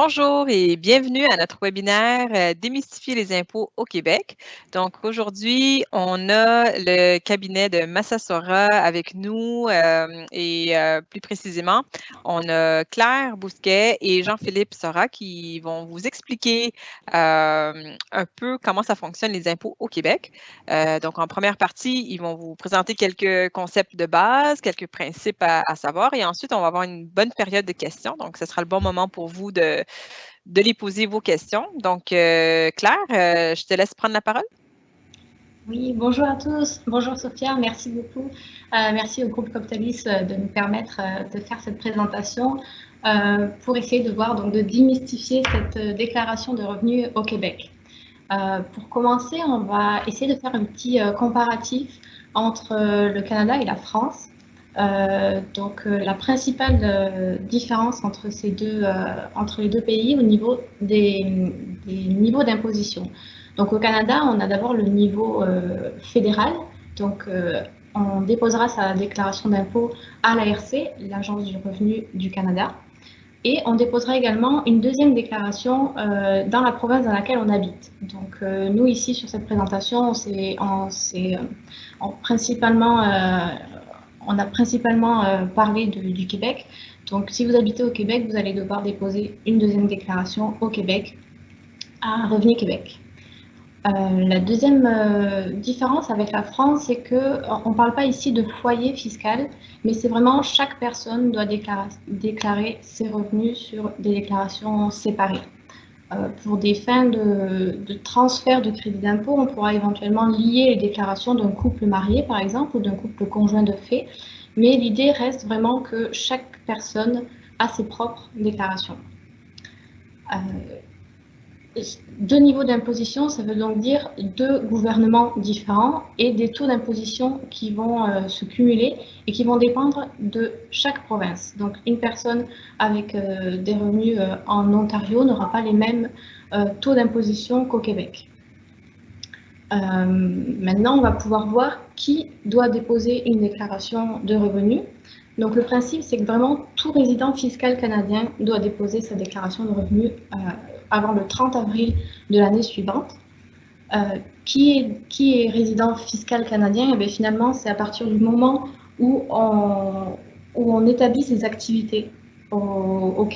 Bonjour et bienvenue à notre webinaire Démystifier les impôts au Québec. Donc aujourd'hui, on a le cabinet de Massa Sora avec nous et plus précisément, on a Claire Bousquet et Jean-Philippe Sora qui vont vous expliquer un peu comment ça fonctionne les impôts au Québec. Donc en première partie, ils vont vous présenter quelques concepts de base, quelques principes à savoir et ensuite, on va avoir une bonne période de questions. Donc, ce sera le bon moment pour vous de les poser vos questions. Donc, Claire, je te laisse prendre la parole. Oui, bonjour à tous. Bonjour Sophia, merci beaucoup. Merci au groupe Coptalis de nous permettre de faire cette présentation pour essayer de voir, donc de démystifier cette déclaration de revenus au Québec. Pour commencer, on va essayer de faire un petit comparatif entre le Canada et la France. La principale différence entre les deux pays au niveau des niveaux d'imposition. Donc au Canada, on a d'abord le niveau fédéral. Donc on déposera sa déclaration d'impôt à l'ARC, l'Agence du revenu du Canada. Et on déposera également une deuxième déclaration dans la province dans laquelle on habite. Donc nous ici sur cette présentation, on a principalement parlé du Québec. Donc si vous habitez au Québec, vous allez devoir déposer une deuxième déclaration au Québec à Revenu Québec. La deuxième différence avec la France, c'est qu'on ne parle pas ici de foyer fiscal, mais c'est vraiment chaque personne doit déclarer ses revenus sur des déclarations séparées. Pour des fins de transfert de crédit d'impôt, on pourra éventuellement lier les déclarations d'un couple marié, par exemple, ou d'un couple conjoint de fait, mais l'idée reste vraiment que chaque personne a ses propres déclarations. Deux niveaux d'imposition, ça veut donc dire deux gouvernements différents et des taux d'imposition qui vont se cumuler et qui vont dépendre de chaque province. Donc une personne avec des revenus en Ontario n'aura pas les mêmes taux d'imposition qu'au Québec. Maintenant, on va pouvoir voir qui doit déposer une déclaration de revenus. Donc le principe, c'est que vraiment tout résident fiscal canadien doit déposer sa déclaration de revenus avant le 30 avril de l'année suivante. Qui est résident fiscal canadien? Et bien, finalement, c'est à partir du moment où on établit ses activités au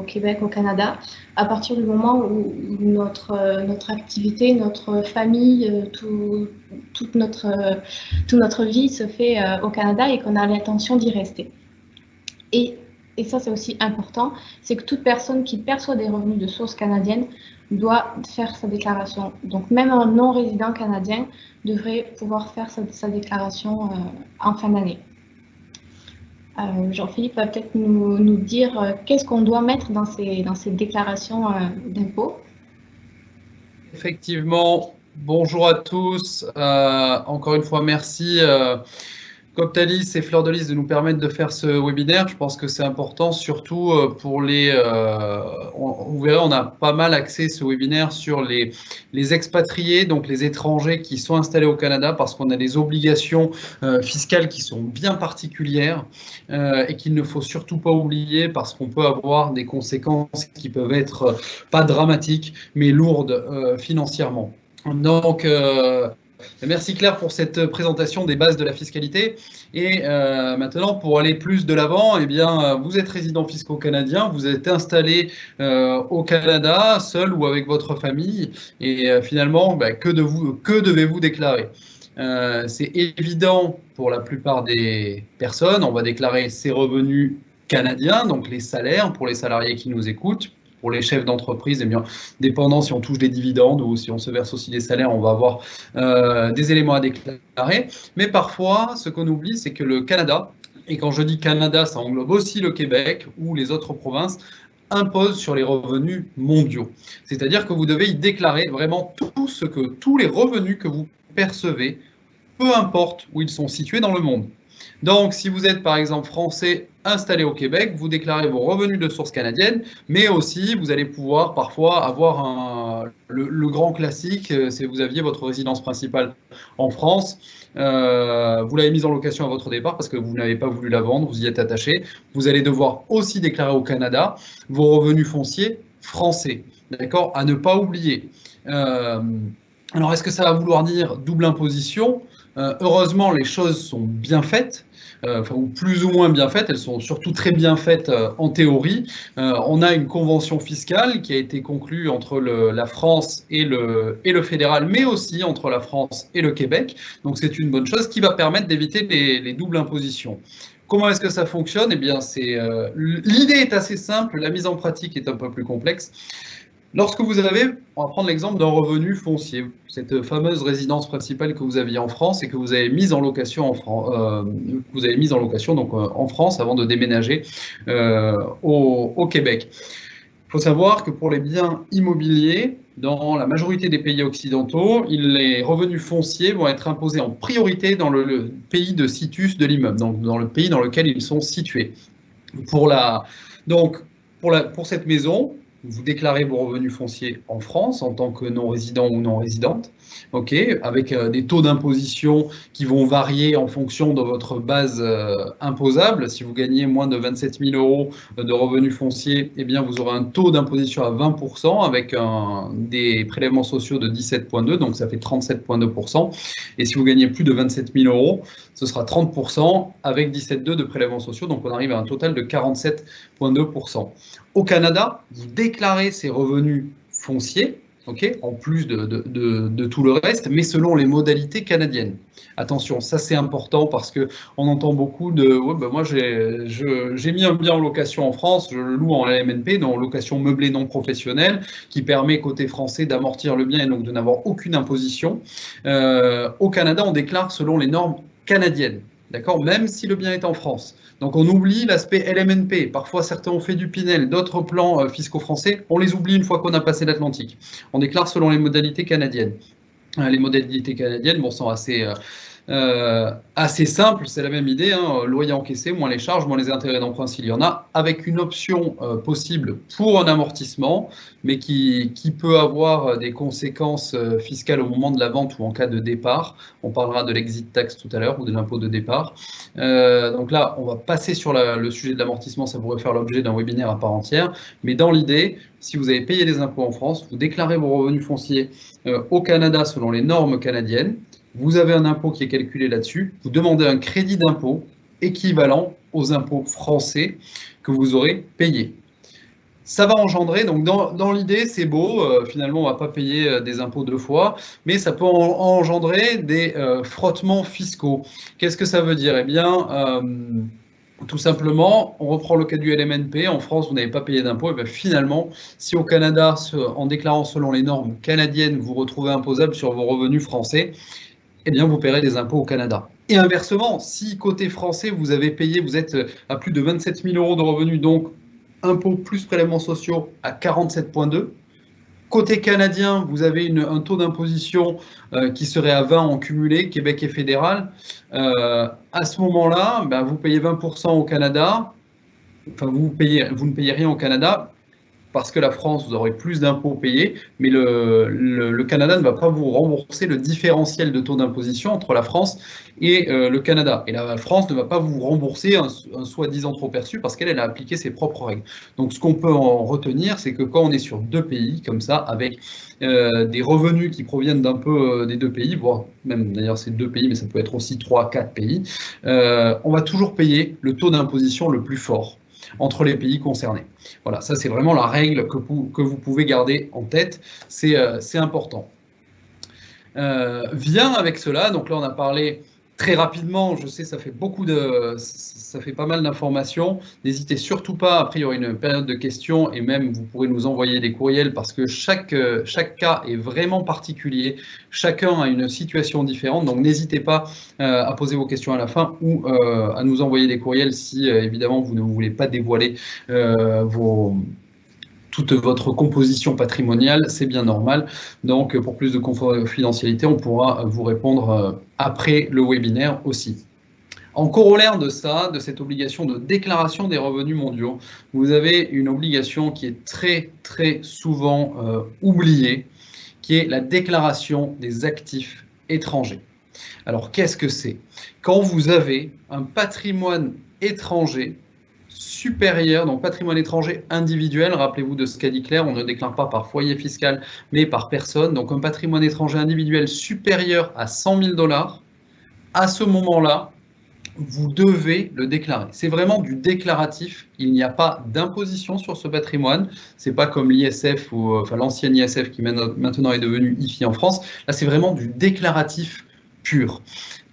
Québec, au Canada, à partir du moment où notre activité, notre famille, toute notre vie se fait au Canada et qu'on a l'intention d'y rester. Et ça, c'est aussi important, c'est que toute personne qui perçoit des revenus de source canadienne doit faire sa déclaration. Donc, même un non-résident canadien devrait pouvoir faire sa déclaration en fin d'année. Jean-Philippe va peut-être nous dire qu'est-ce qu'on doit mettre dans ces déclarations d'impôts. Effectivement, bonjour à tous. Encore une fois, merci Coptalis et Fleur de Lys de nous permettre de faire ce webinaire. Je pense que c'est important, surtout pour les... vous verrez, on a pas mal axé ce webinaire sur les expatriés, donc les étrangers qui sont installés au Canada, parce qu'on a des obligations fiscales qui sont bien particulières et qu'il ne faut surtout pas oublier, parce qu'on peut avoir des conséquences qui peuvent être pas dramatiques, mais lourdes financièrement. Donc, merci Claire pour cette présentation des bases de la fiscalité. Et maintenant, pour aller plus de l'avant, eh bien, vous êtes résident fiscal canadien, vous êtes installé au Canada, seul ou avec votre famille. Et finalement, que devez-vous déclarer? C'est évident pour la plupart des personnes, on va déclarer ses revenus canadiens, donc les salaires pour les salariés qui nous écoutent. Pour les chefs d'entreprise, eh bien, dépendant si on touche des dividendes ou si on se verse aussi des salaires, on va avoir des éléments à déclarer. Mais parfois, ce qu'on oublie, c'est que le Canada, et quand je dis Canada, ça englobe aussi le Québec ou les autres provinces, impose sur les revenus mondiaux. C'est-à-dire que vous devez y déclarer vraiment tous les revenus que vous percevez, peu importe où ils sont situés dans le monde. Donc, si vous êtes par exemple français installé au Québec, vous déclarez vos revenus de source canadienne, mais aussi vous allez pouvoir parfois avoir le grand classique, si vous aviez votre résidence principale en France, vous l'avez mise en location à votre départ parce que vous n'avez pas voulu la vendre, vous y êtes attaché. Vous allez devoir aussi déclarer au Canada vos revenus fonciers français. D'accord? À ne pas oublier. Alors, est-ce que ça va vouloir dire double imposition? Heureusement, les choses sont bien faites. Ou plus ou moins bien faites, elles sont surtout très bien faites en théorie. On a une convention fiscale qui a été conclue entre la France et le fédéral, mais aussi entre la France et le Québec. Donc c'est une bonne chose qui va permettre d'éviter les doubles impositions. Comment est-ce que ça fonctionne? Eh bien, l'idée est assez simple, la mise en pratique est un peu plus complexe. Lorsque vous avez, on va prendre l'exemple d'un revenu foncier, cette fameuse résidence principale que vous aviez en France et que vous avez mise en location en France avant de déménager au Québec. Il faut savoir que pour les biens immobiliers, dans la majorité des pays occidentaux, les revenus fonciers vont être imposés en priorité dans le pays de situs de l'immeuble, donc dans le pays dans lequel ils sont situés. Pour cette maison, vous déclarez vos revenus fonciers en France en tant que non-résident ou non-résidente, avec des taux d'imposition qui vont varier en fonction de votre base imposable. Si vous gagnez moins de 27 000 € de revenus fonciers, eh bien vous aurez un taux d'imposition à 20% avec des prélèvements sociaux de 17,2, donc ça fait 37,2%. Et si vous gagnez plus de 27 000 €, ce sera 30% avec 17,2 de prélèvements sociaux, donc on arrive à un total de 47,2%. Au Canada, vous déclarez ces revenus fonciers, en plus de tout le reste, mais selon les modalités canadiennes. Attention, ça c'est important parce qu'on entend beaucoup de moi j'ai mis un bien en location en France, je le loue en LMNP, donc location meublée non professionnelle, qui permet côté français d'amortir le bien et donc de n'avoir aucune imposition. Au Canada, on déclare selon les normes canadiennes. D'accord, même si le bien est en France. Donc on oublie l'aspect LMNP. Parfois certains ont fait du Pinel, d'autres plans fiscaux français. On les oublie une fois qu'on a passé l'Atlantique. On déclare selon les modalités canadiennes. Les modalités canadiennes sont assez simples, c'est la même idée, loyer encaissé, moins les charges, moins les intérêts d'emprunt s'il y en a, avec une option possible pour un amortissement, mais qui peut avoir des conséquences fiscales au moment de la vente ou en cas de départ. On parlera de l'exit tax tout à l'heure ou de l'impôt de départ. Donc là, on va passer sur le sujet de l'amortissement, ça pourrait faire l'objet d'un webinaire à part entière, mais dans l'idée, si vous avez payé les impôts en France, vous déclarez vos revenus fonciers au Canada selon les normes canadiennes, vous avez un impôt qui est calculé là-dessus, vous demandez un crédit d'impôt équivalent aux impôts français que vous aurez payés. Ça va engendrer, donc dans l'idée, c'est beau, finalement, on ne va pas payer des impôts deux fois, mais ça peut engendrer des frottements fiscaux. Qu'est-ce que ça veut dire? Eh bien, tout simplement, on reprend le cas du LMNP, en France, vous n'avez pas payé d'impôts, et bien finalement, si au Canada, en déclarant selon les normes canadiennes, vous retrouvez imposable sur vos revenus français, eh bien, vous paierez des impôts au Canada. Et inversement, si côté français, vous avez payé, vous êtes à plus de 27 000 € de revenus, donc impôts plus prélèvements sociaux à 47,2. Côté canadien, vous avez un taux d'imposition qui serait à 20 en cumulé, Québec et fédéral. À ce moment-là, vous payez 20% au Canada. Enfin, vous ne payez rien au Canada, parce que la France, vous aurez plus d'impôts payés, mais le Canada ne va pas vous rembourser le différentiel de taux d'imposition entre la France et le Canada. Et la France ne va pas vous rembourser un soi-disant trop perçu parce qu'elle a appliqué ses propres règles. Donc ce qu'on peut en retenir, c'est que quand on est sur deux pays, comme ça, avec des revenus qui proviennent d'un peu des deux pays, voire même d'ailleurs c'est deux pays, mais ça peut être aussi 3, 4 pays, on va toujours payer le taux d'imposition le plus fort entre les pays concernés. Voilà, ça c'est vraiment la règle que vous pouvez garder en tête, c'est important. Vient avec cela, donc là on a parlé très rapidement, je sais ça fait pas mal d'informations, n'hésitez surtout pas, après il y aura une période de questions et même vous pourrez nous envoyer des courriels parce que chaque cas est vraiment particulier, chacun a une situation différente, donc n'hésitez pas à poser vos questions à la fin ou à nous envoyer des courriels si évidemment vous ne voulez pas dévoiler toute votre composition patrimoniale, c'est bien normal. Donc, pour plus de confidentialité, on pourra vous répondre après le webinaire aussi. En corollaire de ça, de cette obligation de déclaration des revenus mondiaux, vous avez une obligation qui est très, très souvent oubliée, qui est la déclaration des actifs étrangers. Alors, qu'est-ce que c'est? Quand vous avez un patrimoine étranger, supérieur, donc patrimoine étranger individuel, rappelez-vous de ce qu'a dit Claire, on ne déclare pas par foyer fiscal, mais par personne, donc un patrimoine étranger individuel supérieur à 100 000 $, à ce moment-là, vous devez le déclarer. C'est vraiment du déclaratif. Il n'y a pas d'imposition sur ce patrimoine. C'est pas comme l'ISF ou enfin l'ancienne ISF qui maintenant est devenue IFI en France. Là, c'est vraiment du déclaratif pur.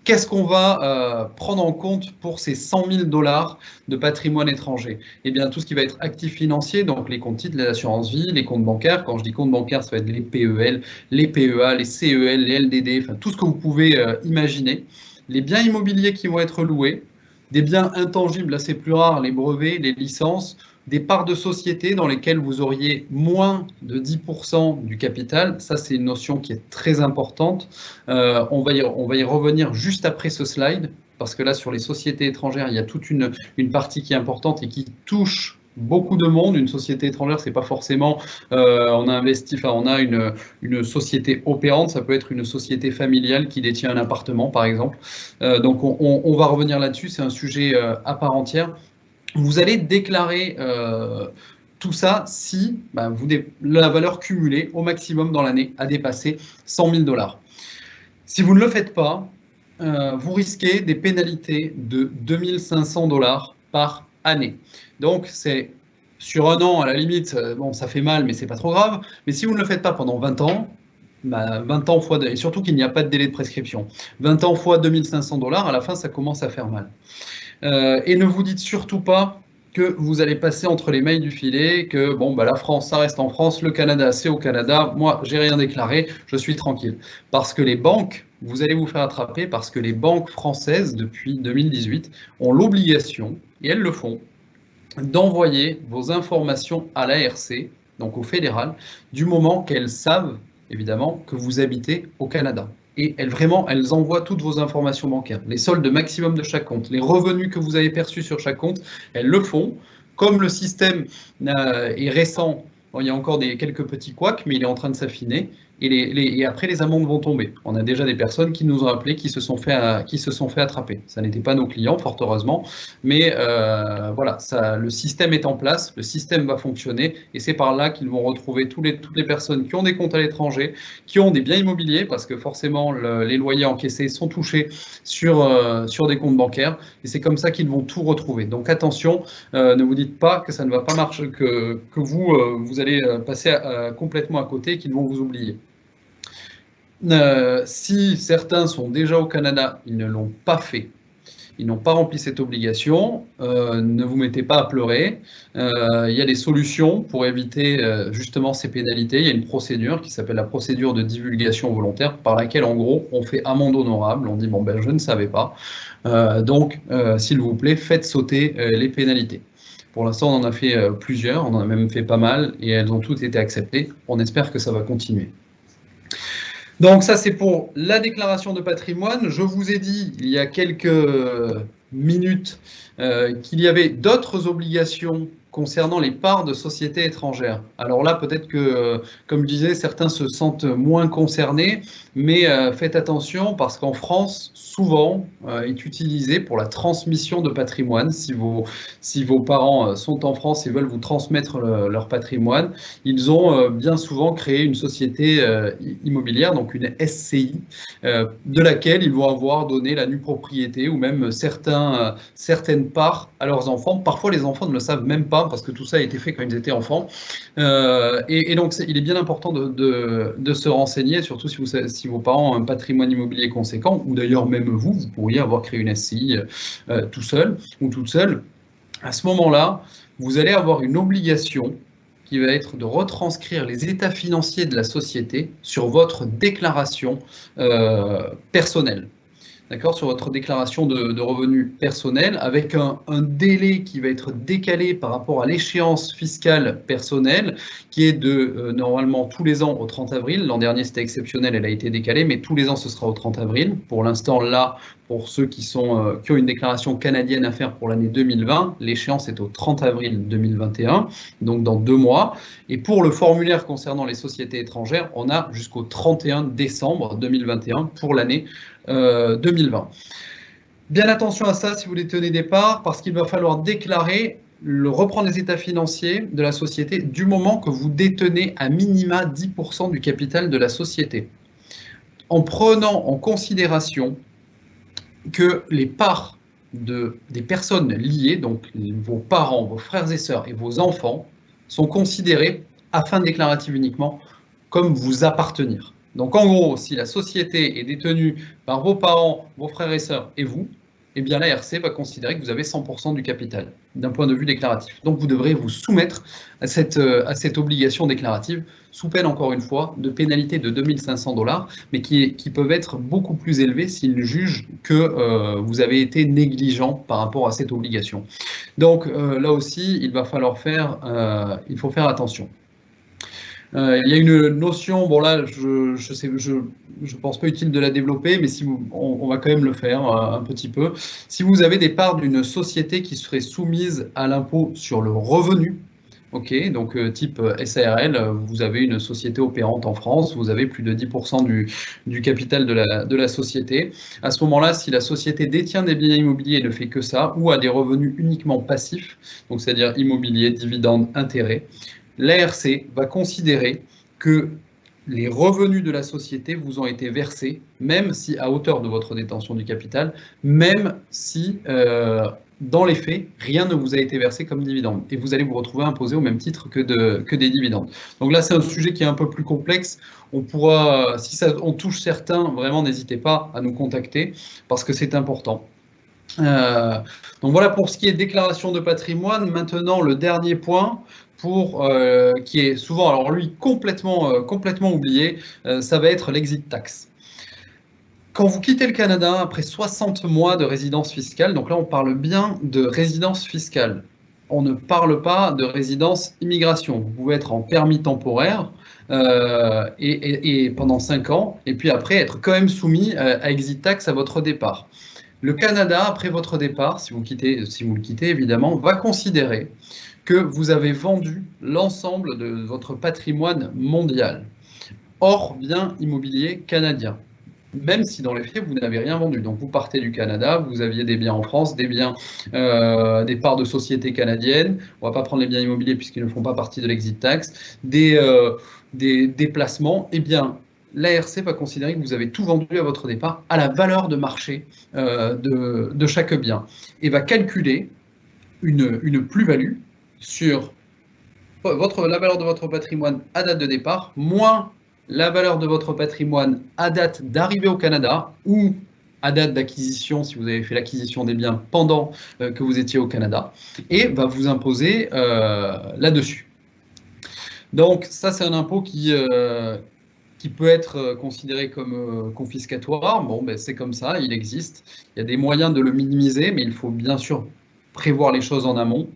Qu'est-ce qu'on va prendre en compte pour ces 100 000 $ de patrimoine étranger? Eh bien, tout ce qui va être actif financier, donc les comptes titres, les assurances vie, les comptes bancaires. Quand je dis comptes bancaires, ça va être les PEL, les PEA, les CEL, les LDD, enfin tout ce que vous pouvez imaginer. Les biens immobiliers qui vont être loués, des biens intangibles, là c'est plus rare, les brevets, les licences, des parts de société dans lesquelles vous auriez moins de 10% du capital. Ça, c'est une notion qui est très importante. On va y revenir juste après ce slide, parce que là, sur les sociétés étrangères, il y a toute une partie qui est importante et qui touche beaucoup de monde. Une société étrangère, c'est pas forcément on a investi, enfin on a une société opérante, ça peut être une société familiale qui détient un appartement par exemple. Donc on va revenir là-dessus, c'est un sujet à part entière. Vous allez déclarer tout ça si la valeur cumulée au maximum dans l'année a dépassé 100 000 $. Si vous ne le faites pas, vous risquez des pénalités de 2 500 $ par année. Donc, c'est sur un an, à la limite, bon, ça fait mal, mais c'est pas trop grave. Mais si vous ne le faites pas pendant 20 ans, 20 ans fois, et surtout qu'il n'y a pas de délai de prescription, 20 ans fois 2 500 $, à la fin, ça commence à faire mal. Et ne vous dites surtout pas que vous allez passer entre les mailles du filet, que bon, la France, ça reste en France, le Canada, c'est au Canada, moi, j'ai rien déclaré, je suis tranquille. Parce que les banques, vous allez vous faire attraper, parce que les banques françaises, depuis 2018, ont l'obligation, et elles le font, d'envoyer vos informations à l'ARC, donc au fédéral, du moment qu'elles savent, évidemment, que vous habitez au Canada. Et elles envoient toutes vos informations bancaires, les soldes maximum de chaque compte, les revenus que vous avez perçus sur chaque compte, elles le font. Comme le système est récent, bon, il y a encore quelques petits couacs, mais il est en train de s'affiner. Et après, les amendes vont tomber. On a déjà des personnes qui nous ont appelés, qui se sont fait attraper. Ça n'était pas nos clients, fort heureusement. Mais voilà, le système est en place, le système va fonctionner. Et c'est par là qu'ils vont retrouver toutes les personnes qui ont des comptes à l'étranger, qui ont des biens immobiliers, parce que forcément, les loyers encaissés sont touchés sur des comptes bancaires. Et c'est comme ça qu'ils vont tout retrouver. Donc attention, ne vous dites pas que ça ne va pas marcher, que vous allez passer complètement à côté et qu'ils vont vous oublier. Si certains sont déjà au Canada, ils ne l'ont pas fait, ils n'ont pas rempli cette obligation, ne vous mettez pas à pleurer. Il y a des solutions pour éviter justement ces pénalités. Il y a une procédure qui s'appelle la procédure de divulgation volontaire, par laquelle en gros on fait amende honorable, on dit bon je ne savais pas, donc s'il vous plaît faites sauter les pénalités. Pour l'instant on en a fait plusieurs, on en a même fait pas mal et elles ont toutes été acceptées. On espère que ça va continuer. Donc ça, c'est pour la déclaration de patrimoine. Je vous ai dit il y a quelques minutes qu'il y avait d'autres obligations concernant les parts de sociétés étrangères. Alors là, peut-être que, comme je disais, certains se sentent moins concernés, mais faites attention parce qu'en France, souvent, est utilisé pour la transmission de patrimoine. Si vos parents sont en France et veulent vous transmettre leur patrimoine, ils ont bien souvent créé une société immobilière, donc une SCI, de laquelle ils vont avoir donné la nue propriété ou même certaines parts à leurs enfants. Parfois, les enfants ne le savent même pas parce que tout ça a été fait quand ils étaient enfants. Et donc, il est bien important de se renseigner, surtout si vos parents ont un patrimoine immobilier conséquent, ou d'ailleurs même vous pourriez avoir créé une SCI tout seul ou toute seule. À ce moment-là, vous allez avoir une obligation qui va être de retranscrire les états financiers de la société sur votre déclaration personnelle. D'accord, sur votre déclaration de revenus personnels, avec un délai qui va être décalé par rapport à l'échéance fiscale personnelle, qui est de normalement tous les ans au 30 avril. L'an dernier, c'était exceptionnel, elle a été décalée, mais tous les ans, ce sera au 30 avril. Pour l'instant, là, pour ceux qui ont une déclaration canadienne à faire pour l'année 2020, l'échéance est au 30 avril 2021, donc dans 2 mois. Et pour le formulaire concernant les sociétés étrangères, on a jusqu'au 31 décembre 2021 pour l'année 2020. Bien attention à ça si vous détenez des parts, parce qu'il va falloir déclarer reprendre les états financiers de la société du moment que vous détenez à minima 10% du capital de la société, en prenant en considération que les parts des personnes liées, donc vos parents, vos frères et sœurs et vos enfants, sont considérées, à fin déclarative uniquement, comme vous appartenir. Donc en gros, si la société est détenue par vos parents, vos frères et sœurs et vous, eh bien l'ARC va considérer que vous avez 100% du capital, d'un point de vue déclaratif. Donc vous devrez vous soumettre à cette obligation déclarative, sous peine, encore une fois, de pénalités de 2 500 $, mais qui peuvent être beaucoup plus élevées s'ils jugent que vous avez été négligent par rapport à cette obligation. Donc là aussi, il faut faire attention. Il y a une notion, bon là, je pense pas utile de la développer, mais on va quand même le faire un petit peu. Si vous avez des parts d'une société qui serait soumise à l'impôt sur le revenu, ok, donc type SARL, vous avez une société opérante en France, vous avez plus de 10% du capital de la société. À ce moment-là, si la société détient des biens immobiliers et ne fait que ça, ou a des revenus uniquement passifs, donc c'est-à-dire immobilier, dividendes, intérêts, l'ARC va considérer que les revenus de la société vous ont été versés, même si à hauteur de votre détention du capital, même si dans les faits, rien ne vous a été versé comme dividende. Et vous allez vous retrouver imposé au même titre que des dividendes. Donc là, c'est un sujet qui est un peu plus complexe. On pourra, si on touche certains, vraiment, n'hésitez pas à nous contacter parce que c'est important. Donc voilà pour ce qui est déclaration de patrimoine. Maintenant, le dernier point, qui est souvent, alors lui, complètement oublié, ça va être l'exit tax. Quand vous quittez le Canada après 60 mois de résidence fiscale, donc là on parle bien de résidence fiscale, on ne parle pas de résidence immigration. Vous pouvez être en permis temporaire et pendant 5 ans, et puis après être quand même soumis à exit tax à votre départ. Le Canada, après votre départ, si vous le quittez évidemment, va considérer que vous avez vendu l'ensemble de votre patrimoine mondial, hors biens immobiliers canadiens, même si dans les faits, vous n'avez rien vendu. Donc vous partez du Canada, vous aviez des biens en France, des parts de sociétés canadiennes, on ne va pas prendre les biens immobiliers puisqu'ils ne font pas partie de l'exit tax, des placements, eh bien, l'ARC va considérer que vous avez tout vendu à votre départ à la valeur de marché de chaque bien et va calculer une plus-value sur la valeur de votre patrimoine à date de départ, moins la valeur de votre patrimoine à date d'arrivée au Canada ou à date d'acquisition, si vous avez fait l'acquisition des biens pendant que vous étiez au Canada, et va vous imposer là-dessus. Donc ça, c'est un impôt qui peut être considéré comme confiscatoire. Bon, ben, c'est comme ça, il existe. Il y a des moyens de le minimiser, mais il faut bien sûr prévoir les choses en amont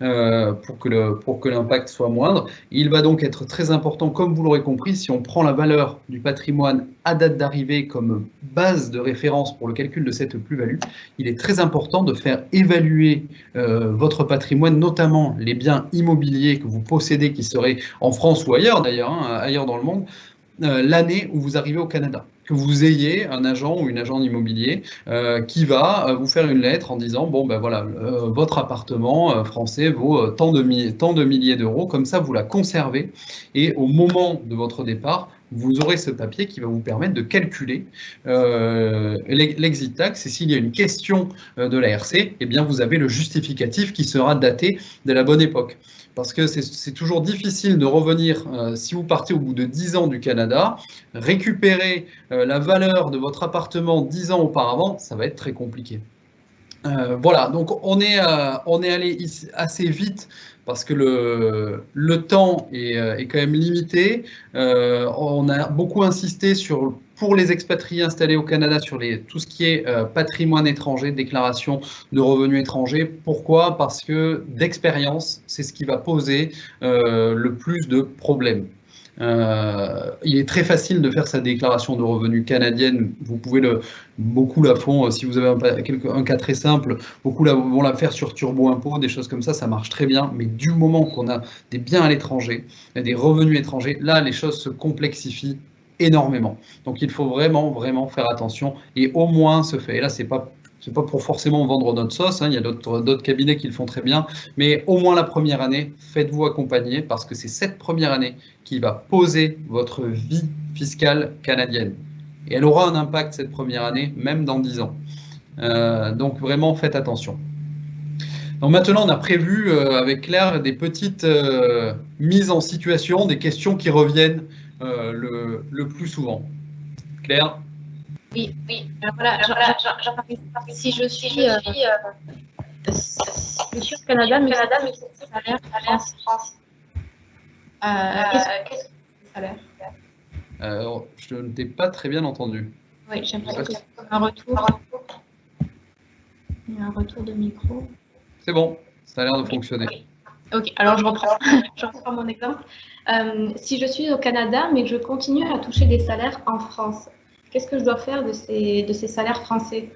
pour que l'impact soit moindre. Il va donc être très important, comme vous l'aurez compris, si on prend la valeur du patrimoine à date d'arrivée comme base de référence pour le calcul de cette plus-value, il est très important de faire évaluer votre patrimoine, notamment les biens immobiliers que vous possédez, qui seraient en France ou ailleurs d'ailleurs, ailleurs dans le monde, l'année où vous arrivez au Canada. Que vous ayez un agent ou une agente immobilier qui va vous faire une lettre en disant bon ben voilà, votre appartement français vaut tant de milliers d'euros, comme ça vous la conservez et au moment de votre départ vous aurez ce papier qui va vous permettre de calculer l'exit tax, et s'il y a une question de l'ARC, eh bien vous avez le justificatif qui sera daté de la bonne époque. Parce que c'est toujours difficile de revenir, si vous partez au bout de 10 ans du Canada, récupérer la valeur de votre appartement 10 ans auparavant, ça va être très compliqué. Voilà, donc on est allé assez vite parce que le temps est quand même limité. On a beaucoup insisté pour les expatriés installés au Canada sur tout ce qui est patrimoine étranger, déclaration de revenus étrangers. Pourquoi? Parce que d'expérience, c'est ce qui va poser le plus de problèmes. Il est très facile de faire sa déclaration de revenus canadienne. Vous pouvez beaucoup la font, si vous avez un cas très simple, beaucoup vont la faire sur Turbo Impôt, des choses comme ça marche très bien. Mais du moment qu'on a des biens à l'étranger, des revenus étrangers, là les choses se complexifient énormément. Donc il faut vraiment faire attention et au moins se faire. Et là c'est pas c'est pas pour forcément vendre notre sauce, hein, il y a d'autres cabinets qui le font très bien, mais au moins la première année, faites-vous accompagner parce que c'est cette première année qui va poser votre vie fiscale canadienne. Et elle aura un impact cette première année, même dans 10 ans. Donc vraiment, faites attention. Donc maintenant, on a prévu avec Claire des petites mises en situation, des questions qui reviennent le plus souvent. Claire? Oui. Alors voilà, si je suis au Canada, mais c'est salaire France. Qu'est-ce que c'est le salaire? Je ne t'ai pas très bien entendu. Oui, j'ai l'impression qu'il y a un retour. Il y a un retour de micro. C'est bon, ça a l'air de fonctionner. Ok, alors je reprends. Je reprends mon exemple. Si je suis au Canada, mais que je continue à toucher des salaires en France, qu'est-ce que je dois faire de ces salaires français?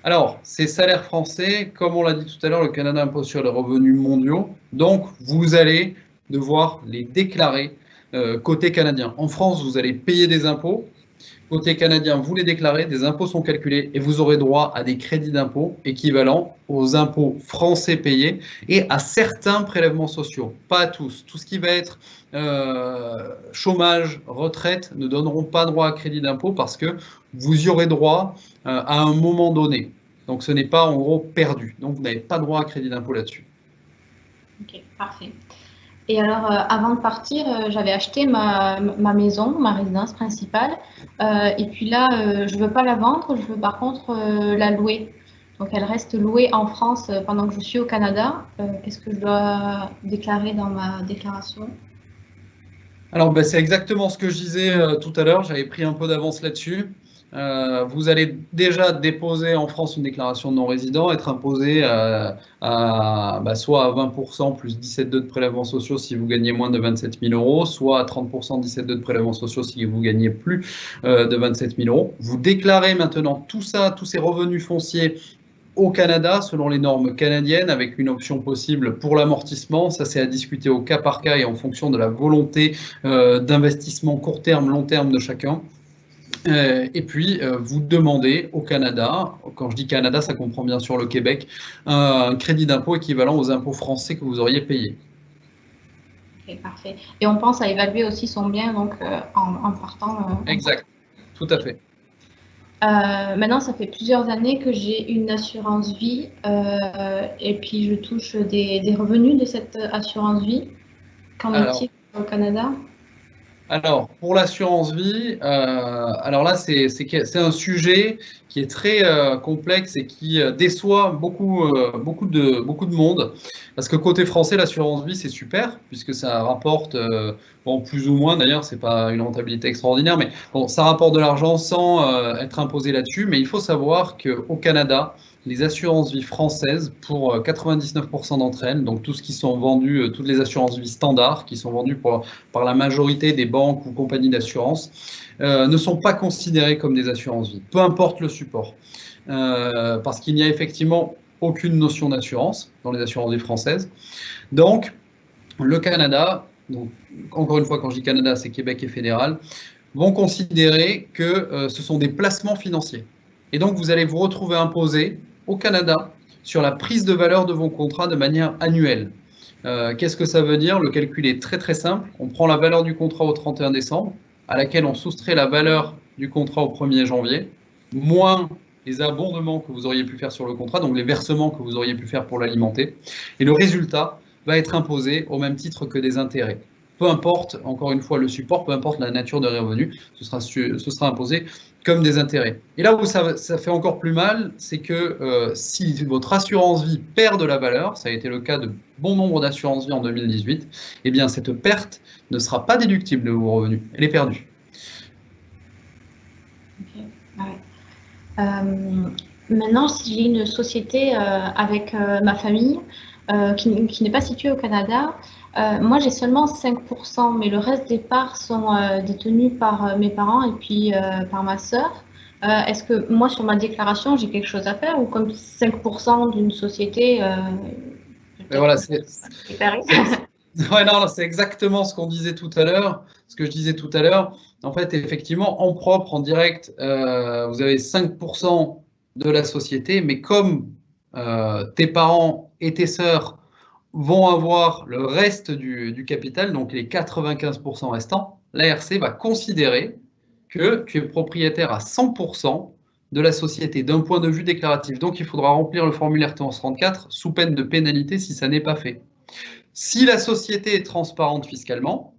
Alors, ces salaires français, comme on l'a dit tout à l'heure, le Canada impose sur les revenus mondiaux. Donc, vous allez devoir les déclarer côté canadien. En France, vous allez payer des impôts. Côté canadien, vous les déclarez, des impôts sont calculés et vous aurez droit à des crédits d'impôt équivalents aux impôts français payés et à certains prélèvements sociaux. Pas à tous. Tout ce qui va être chômage, retraite ne donneront pas droit à crédit d'impôt parce que vous y aurez droit à un moment donné. Donc ce n'est pas en gros perdu. Donc vous n'avez pas droit à crédit d'impôt là-dessus. Ok, parfait. Et alors, avant de partir, j'avais acheté ma maison, ma résidence principale. Et puis là, je ne veux pas la vendre, je veux par contre la louer. Donc, elle reste louée en France pendant que je suis au Canada. Qu'est-ce que je dois déclarer dans ma déclaration? Alors, ben, c'est exactement ce que je disais tout à l'heure. J'avais pris un peu d'avance là-dessus. Vous allez déjà déposer en France une déclaration de non-résident, être imposé soit à 20% plus 17,2 de prélèvements sociaux si vous gagnez moins de 27 000 euros, soit à 30% 17,2 de prélèvements sociaux si vous gagnez plus de 27 000 euros. Vous déclarez maintenant tout ça, tous ces revenus fonciers au Canada, selon les normes canadiennes, avec une option possible pour l'amortissement. Ça, c'est à discuter au cas par cas et en fonction de la volonté d'investissement court terme, long terme de chacun. Et puis, vous demandez au Canada, quand je dis Canada, ça comprend bien sûr le Québec, un crédit d'impôt équivalent aux impôts français que vous auriez payés. Ok, parfait. Et on pense à évaluer aussi son bien donc, en partant. Exact, tout à fait. Maintenant, ça fait plusieurs années que j'ai une assurance vie et puis je touche des revenus de cette assurance vie. Qu'en est-il au Canada? Alors, pour l'assurance vie, alors là, c'est un sujet qui est très complexe et qui déçoit beaucoup de monde. Parce que côté français, l'assurance vie, c'est super, puisque ça rapporte, bon, plus ou moins d'ailleurs, c'est pas une rentabilité extraordinaire, mais bon, ça rapporte de l'argent sans être imposé là-dessus. Mais il faut savoir qu'au Canada, les assurances vie françaises, pour 99% d'entre elles, donc tout ce qui sont vendues, toutes les assurances vie standards qui sont vendues par la majorité des banques ou compagnies d'assurance, ne sont pas considérées comme des assurances vie, peu importe le support. Parce qu'il n'y a effectivement aucune notion d'assurance dans les assurances vie françaises. Donc, le Canada, donc, encore une fois, quand je dis Canada, c'est Québec et fédéral, vont considérer que ce sont des placements financiers. Et donc, vous allez vous retrouver imposé au Canada sur la prise de valeur de vos contrats de manière annuelle. Qu'est-ce que ça veut dire? Le calcul est très très simple. On prend la valeur du contrat au 31 décembre, à laquelle on soustrait la valeur du contrat au 1er janvier, moins les abondements que vous auriez pu faire sur le contrat, donc les versements que vous auriez pu faire pour l'alimenter. Et le résultat va être imposé au même titre que des intérêts. Peu importe, encore une fois, le support, peu importe la nature de revenus, ce sera imposé comme des intérêts. Et là où ça fait encore plus mal, c'est que si votre assurance vie perd de la valeur, ça a été le cas de bon nombre d'assurances vie en 2018, eh bien cette perte ne sera pas déductible de vos revenus, elle est perdue. Okay. Ouais. Maintenant, si j'ai une société avec ma famille qui n'est pas située au Canada, moi j'ai seulement 5%, mais le reste des parts sont détenues par mes parents et puis par ma sœur. Est-ce que moi sur ma déclaration j'ai quelque chose à faire ou comme 5% d'une société voilà, ouais, non, c'est exactement ce qu'on disait tout à l'heure, ce que je disais tout à l'heure. En fait, effectivement, en propre, en direct, vous avez 5% de la société, mais comme tes parents et tes sœurs vont avoir le reste du capital, donc les 95% restants, l'ARC va considérer que tu es propriétaire à 100% de la société d'un point de vue déclaratif. Donc, il faudra remplir le formulaire T1134 sous peine de pénalité si ça n'est pas fait. Si la société est transparente fiscalement,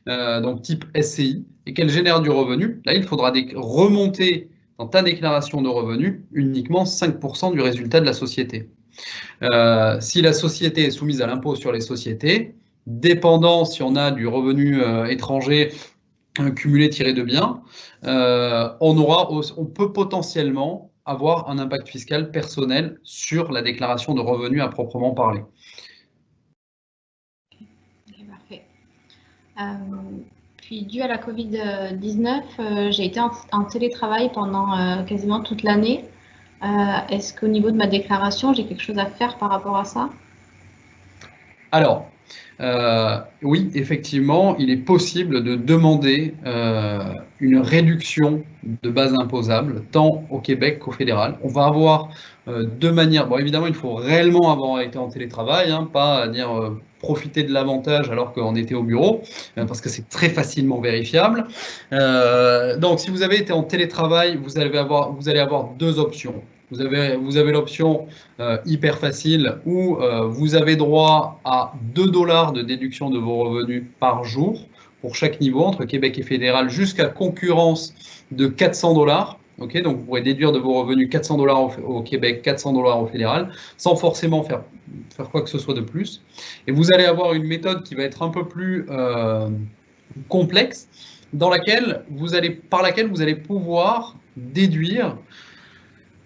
donc type SCI, et qu'elle génère du revenu, là, il faudra remonter dans ta déclaration de revenus uniquement 5% du résultat de la société. Si la société est soumise à l'impôt sur les sociétés, dépendant si on a du revenu étranger cumulé tiré de biens, on peut potentiellement avoir un impact fiscal personnel sur la déclaration de revenus à proprement parler. Okay, parfait. Puis, dû à la Covid-19, j'ai été en télétravail pendant quasiment toute l'année. Est-ce qu'au niveau de ma déclaration, j'ai quelque chose à faire par rapport à ça? Alors, oui, effectivement, il est possible de demander une réduction de base imposable, tant au Québec qu'au fédéral. On va avoir deux manières. Bon, évidemment, il faut réellement avoir été en télétravail, hein, pas dire profiter de l'avantage alors qu'on était au bureau, parce que c'est très facilement vérifiable. Donc, si vous avez été en télétravail, vous allez avoir deux options. Vous avez l'option hyper facile où vous avez droit à 2 $ de déduction de vos revenus par jour pour chaque niveau, entre Québec et fédéral, jusqu'à concurrence de 400 $. Okay, donc, vous pourrez déduire de vos revenus 400 $ au Québec, 400 $ au fédéral, sans forcément faire quoi que ce soit de plus. Et vous allez avoir une méthode qui va être un peu plus complexe, par laquelle vous allez pouvoir déduire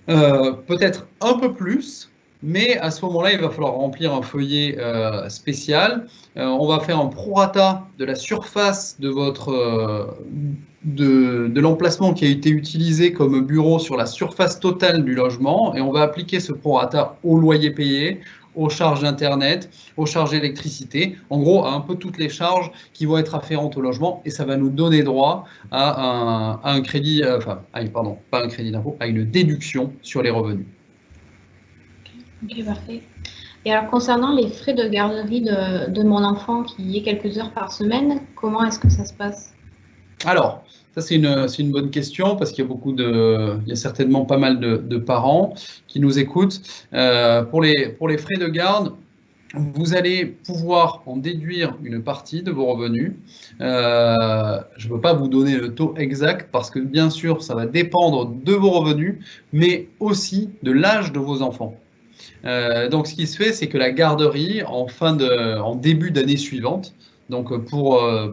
peut-être un peu plus, mais à ce moment-là, il va falloir remplir un feuillet spécial. On va faire un prorata de la surface de de l'emplacement qui a été utilisé comme bureau sur la surface totale du logement, et on va appliquer ce prorata au loyer payé, aux charges d'Internet, aux charges d'électricité, en gros à un peu toutes les charges qui vont être afférentes au logement, et ça va nous donner droit à un crédit, pardon, pas un crédit d'impôt, à une déduction sur les revenus. Ok, parfait. Et alors, concernant les frais de garderie de mon enfant qui est quelques heures par semaine, comment est-ce que ça se passe? Alors, ça c'est une bonne question parce qu'il y a il y a certainement pas mal de parents qui nous écoutent. Pour les frais de garde, vous allez pouvoir en déduire une partie de vos revenus. Je ne peux pas vous donner le taux exact parce que bien sûr, ça va dépendre de vos revenus, mais aussi de l'âge de vos enfants. Donc, ce qui se fait, c'est que la garderie, en début d'année suivante, donc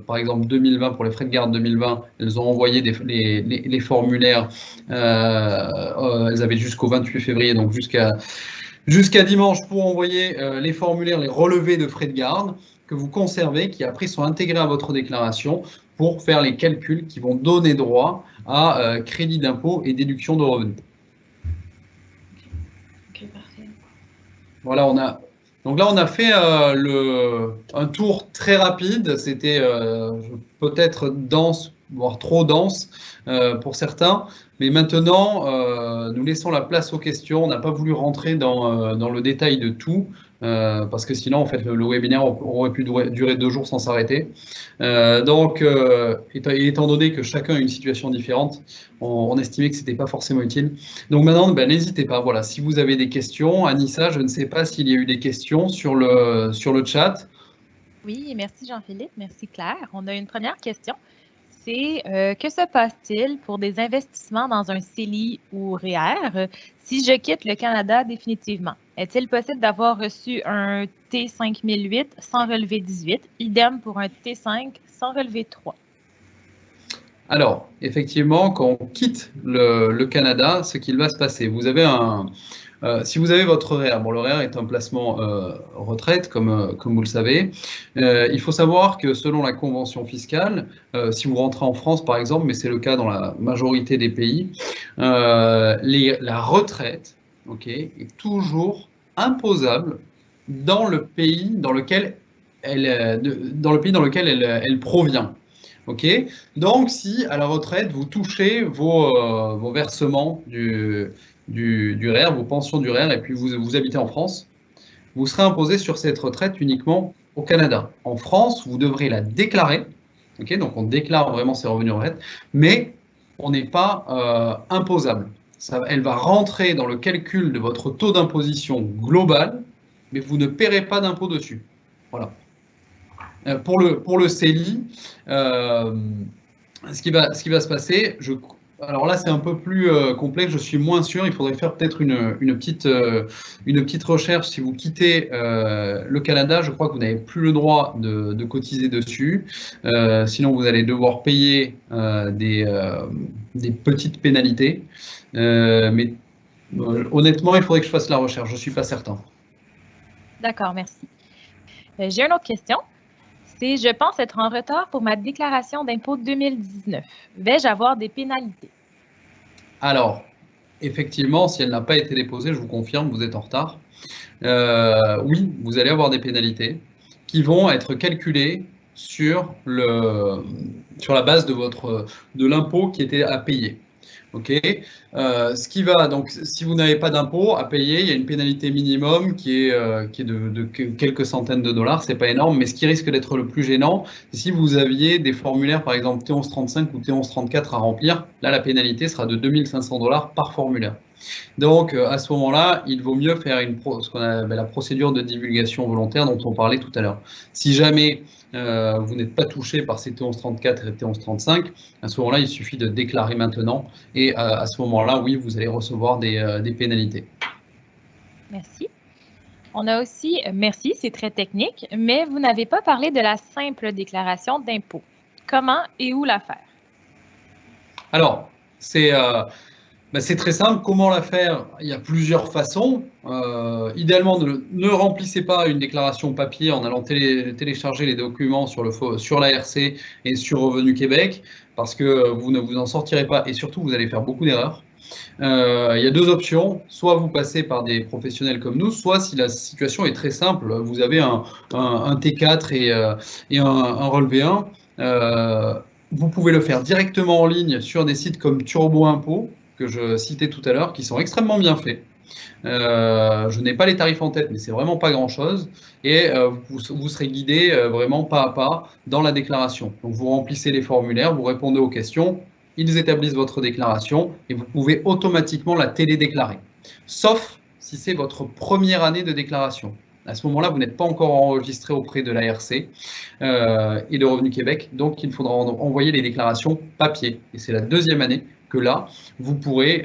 par exemple 2020, pour les frais de garde 2020, elles ont envoyé les formulaires, elles avaient jusqu'au 28 février, donc jusqu'à dimanche pour envoyer les formulaires, les relevés de frais de garde que vous conservez, qui après sont intégrés à votre déclaration pour faire les calculs qui vont donner droit à crédit d'impôt et déduction de revenus. Ok, parfait. Voilà, donc là, on a fait un tour très rapide. C'était peut-être dense, voire trop dense pour certains. Mais maintenant, nous laissons la place aux questions. On n'a pas voulu rentrer dans le détail de tout. Parce que sinon, en fait, le webinaire aurait pu durer 2 jours sans s'arrêter. Donc, étant donné que chacun a une situation différente, on estimait que ce n'était pas forcément utile. Donc maintenant, n'hésitez pas. Voilà, si vous avez des questions, Anissa, je ne sais pas s'il y a eu des questions sur le chat. Oui, merci Jean-Philippe, merci Claire. On a une première question. C'est que se passe-t-il pour des investissements dans un CELI ou REER si je quitte le Canada définitivement? Est-il possible d'avoir reçu un T5008 sans relevé 18, idem pour un T5 sans relevé 3? Alors, effectivement, quand on quitte le Canada, ce qu'il va se passer, vous avez si vous avez votre REER, bon, le REER est un placement retraite, comme vous le savez, il faut savoir que selon la convention fiscale, si vous rentrez en France par exemple, mais c'est le cas dans la majorité des pays, la retraite, est toujours imposable dans le pays dans lequel elle provient. Donc, si à la retraite, vous touchez vos versements du REER, vos pensions du REER, et puis vous habitez en France, vous serez imposé sur cette retraite uniquement au Canada. En France, vous devrez la déclarer. Okay, donc, on déclare vraiment ses revenus en retraite, mais on n'est pas imposable. Elle va rentrer dans le calcul de votre taux d'imposition global, mais vous ne paierez pas d'impôt dessus. Voilà. Pour le CELI, ce qui va se passer, alors là, c'est un peu plus complexe, je suis moins sûr. Il faudrait faire peut-être une petite recherche. Si vous quittez le Canada, je crois que vous n'avez plus le droit de cotiser dessus. Sinon, vous allez devoir payer des petites pénalités. Mais honnêtement, il faudrait que je fasse la recherche. Je ne suis pas certain. D'accord, merci. J'ai une autre question. C'est, je pense être en retard pour ma déclaration d'impôt 2019. Vais-je avoir des pénalités? Alors, effectivement, si elle n'a pas été déposée, je vous confirme, vous êtes en retard. Oui, vous allez avoir des pénalités qui vont être calculées sur la base de l'impôt qui était à payer. Ok. Ce qui va donc, si vous n'avez pas d'impôt à payer, il y a une pénalité minimum qui est de quelques centaines de dollars. C'est pas énorme, mais ce qui risque d'être le plus gênant, c'est si vous aviez des formulaires, par exemple T1135 ou T1134 à remplir. Là, la pénalité sera de 2500 dollars par formulaire. Donc, à ce moment-là, il vaut mieux faire ce qu'on appelle la procédure de divulgation volontaire dont on parlait tout à l'heure. Si jamais vous n'êtes pas touché par ces T1134 et T1135, à ce moment-là, il suffit de déclarer maintenant et à ce moment-là, oui, vous allez recevoir des pénalités. Merci. On a aussi, merci, c'est très technique, mais vous n'avez pas parlé de la simple déclaration d'impôt. Comment et où la faire? Alors, c'est très simple. Comment la faire? Il y a plusieurs façons. Idéalement, ne remplissez pas une déclaration papier en allant télécharger les documents sur l'ARC et sur Revenu Québec, parce que vous ne vous en sortirez pas et surtout, vous allez faire beaucoup d'erreurs. Il y a deux options. Soit vous passez par des professionnels comme nous, soit si la situation est très simple, vous avez un T4 et un relevé 1, vous pouvez le faire directement en ligne sur des sites comme Turbo Impôt, que je citais tout à l'heure, qui sont extrêmement bien faits. Je n'ai pas les tarifs en tête, mais c'est vraiment pas grand-chose. Et vous serez guidé vraiment pas à pas dans la déclaration. Donc vous remplissez les formulaires, vous répondez aux questions, ils établissent votre déclaration et vous pouvez automatiquement la télédéclarer. Sauf si c'est votre première année de déclaration. À ce moment-là, vous n'êtes pas encore enregistré auprès de l'ARC et de Revenu Québec, donc il faudra envoyer les déclarations papier. Et c'est la deuxième année que là, vous pourrez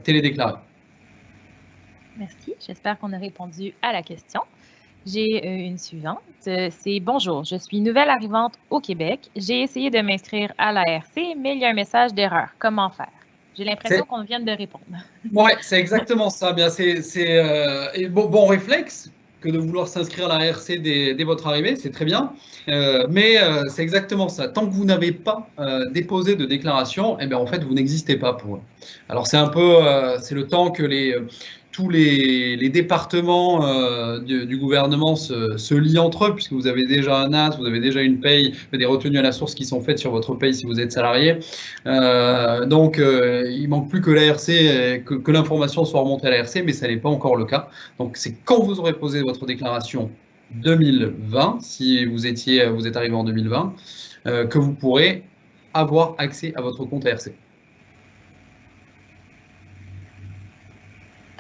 télédéclarer. Merci, j'espère qu'on a répondu à la question. J'ai une suivante. C'est « Bonjour, je suis nouvelle arrivante au Québec. J'ai essayé de m'inscrire à l'ARC, mais il y a un message d'erreur. Comment faire? » J'ai l'impression qu'on vient de répondre. Oui, c'est exactement ça. Bien, c'est bon réflexe que de vouloir s'inscrire à l'ARC dès votre arrivée, c'est très bien. Mais c'est exactement ça. Tant que vous n'avez pas déposé de déclaration, eh bien, en fait, vous n'existez pas pour eux. Alors, c'est un peu, c'est le temps que tous les départements du gouvernement se lient entre eux, puisque vous avez déjà un NAS, vous avez déjà une paye, des retenues à la source qui sont faites sur votre paye si vous êtes salarié. Donc, il manque plus que l'ARC, que l'information soit remontée à l'ARC, mais ça n'est pas encore le cas. Donc, c'est quand vous aurez posé votre déclaration 2020, si vous êtes arrivé en 2020, que vous pourrez avoir accès à votre compte ARC.